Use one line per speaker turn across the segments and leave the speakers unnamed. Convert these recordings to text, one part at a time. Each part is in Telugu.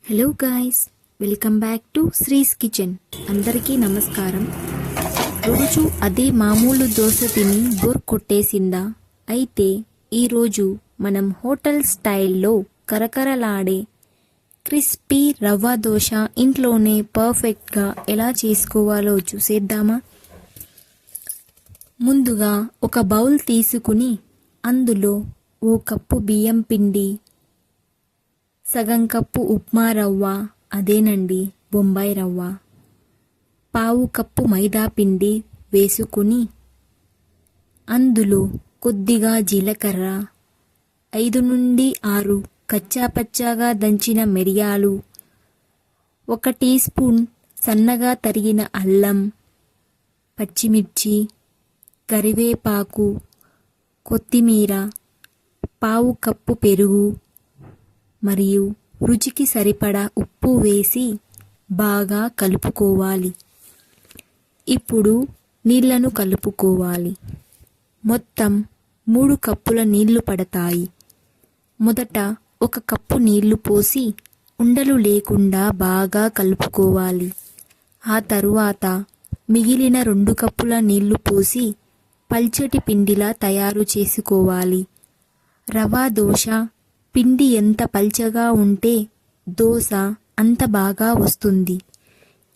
Hello guys, welcome back to శ్రీస్ kitchen. అందరికీ నమస్కారం. రోజు అదే మామూలు దోశ తిని బోర్ కొట్టేసిందా? అయితే ఈరోజు మనం హోటల్ స్టైల్లో కరకరలాడే క్రిస్పీ రవ్వ దోశ ఇంట్లోనే పర్ఫెక్ట్గా ఎలా చేసుకోవాలో చూసేద్దామా? ముందుగా ఒక బౌల్ తీసుకుని అందులో ఓ కప్పు బియ్యం పిండి, సగం కప్పు ఉప్మా రవ్వ, అదేనండి బొంబాయి రవ్వ, పావు కప్పు మైదా పిండి వేసుకుని అందులో కొద్దిగా జీలకర్ర, 5 నుండి 6 కచ్చాపచ్చాగా దంచిన మిరియాలు, 1 టీ స్పూన్ సన్నగా తరిగిన అల్లం, పచ్చిమిర్చి, కరివేపాకు, కొత్తిమీర, పావు కప్పు పెరుగు మరియు రుచికి సరిపడా ఉప్పు వేసి బాగా కలుపుకోవాలి. ఇప్పుడు నీళ్లను కలుపుకోవాలి. మొత్తం 3 కప్పుల నీళ్లు పడతాయి. మొదట 1 కప్పు నీళ్లు పోసి ఉండలు లేకుండా బాగా కలుపుకోవాలి. ఆ తరువాత మిగిలిన 2 కప్పుల నీళ్లు పోసి పల్చటి పిండిలా తయారు చేసుకోవాలి. రవ్వ దోశ పిండి ఎంత పల్చగా ఉంటే దోశ అంత బాగా వస్తుంది.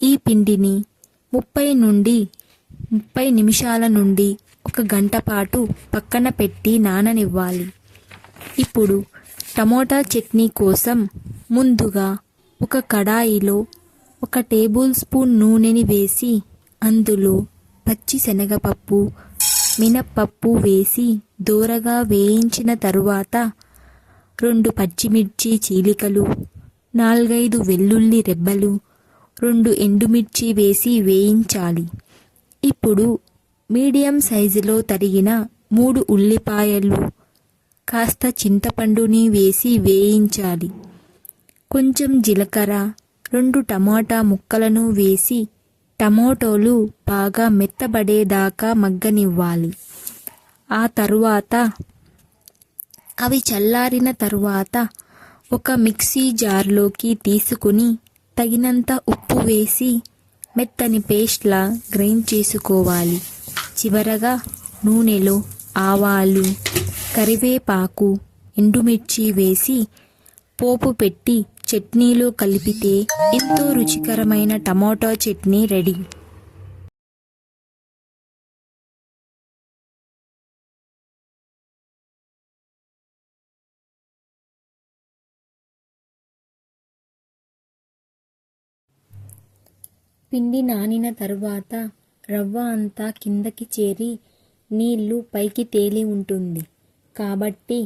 ఈ పిండిని 30 నిమిషాల నుండి 1 గంట పాటు పక్కన పెట్టి నాననివ్వాలి. ఇప్పుడు టమోటా చట్నీ కోసం ముందుగా ఒక కడాయిలో 1 టేబుల్ స్పూన్ నూనెని వేసి అందులో పచ్చి శనగపప్పు, మినప్పప్పు వేసి దోరగా వేయించిన తరువాత 2 పచ్చిమిర్చి చీలికలు, 4-5 వెల్లుల్లి రెబ్బలు, 2 ఎండుమిర్చి వేసి వేయించాలి. ఇప్పుడు మీడియం సైజులో తరిగిన 3 ఉల్లిపాయలు, కాస్త చింతపండుని వేసి వేయించాలి. కొంచెం జీలకర్ర, 2 టమాటా ముక్కలను వేసి టమాటోలు బాగా మెత్తబడేదాకా మగ్గనివ్వాలి. ఆ తరువాత అవి చల్లారిన తరువాత ఒక మిక్సీ జార్లోకి తీసుకుని తగినంత ఉప్పు వేసి మెత్తని పేస్ట్లా గ్రైండ్ చేసుకోవాలి. చివరగా నూనెలో ఆవాలు, కరివేపాకు, ఎండుమిర్చి వేసి పోపు పెట్టి చట్నీలో కలిపితే ఎంతో రుచికరమైన టమాటో చట్నీ రెడీ. పిండి నానిన తరువాత రవ్వ అంతా కిందకి చేరి నీళ్లు పైకి తేలి ఉంటుంది. కాబట్టి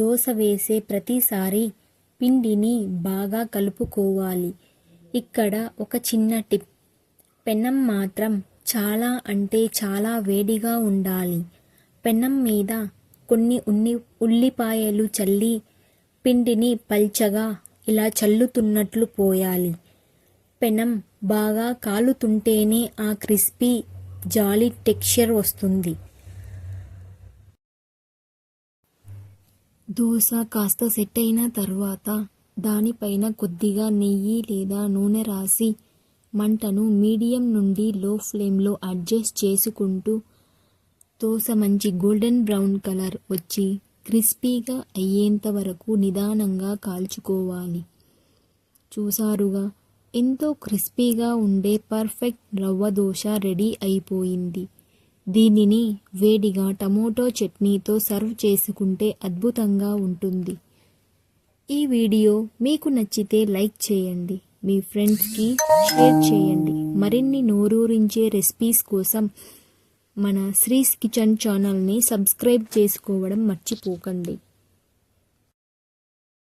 దోశ వేసే ప్రతిసారి పిండిని బాగా కలుపుకోవాలి. ఇక్కడ ఒక చిన్న టిప్, పెనం మాత్రం చాలా అంటే చాలా వేడిగా ఉండాలి. పెనం మీద కొన్ని ఉల్లిపాయలు చల్లి పిండిని పల్చగా ఇలా చల్లుతున్నట్లు పోయాలి. పెనం బాగా కాలుతుంటేనే ఆ క్రిస్పీ జాలీ టెక్స్చర్ వస్తుంది. దోశ కాస్త సెట్ అయిన తరువాత దానిపైన కొద్దిగా నెయ్యి లేదా నూనె రాసి మంటను మీడియం నుండి లో ఫ్లేమ్లో అడ్జస్ట్ చేసుకుంటూ దోశ మంచి గోల్డెన్ బ్రౌన్ కలర్ వచ్చి క్రిస్పీగా అయ్యేంత వరకు నిదానంగా కాల్చుకోవాలి. చూసారుగా, ఎంతో క్రిస్పీగా ఉండే పర్ఫెక్ట్ రవ్వ దోశ రెడీ అయిపోయింది. దీనిని వేడిగా టమోటో చట్నీతో సర్వ్ చేసుకుంటే అద్భుతంగా ఉంటుంది. ఈ వీడియో మీకు నచ్చితే లైక్ చేయండి, మీ ఫ్రెండ్స్కి షేర్ చేయండి. మరిన్ని నోరూరించే రెసిపీస్ కోసం మన శ్రీస్ కిచెన్ ఛానల్ని సబ్స్క్రైబ్ చేసుకోవడం మర్చిపోకండి.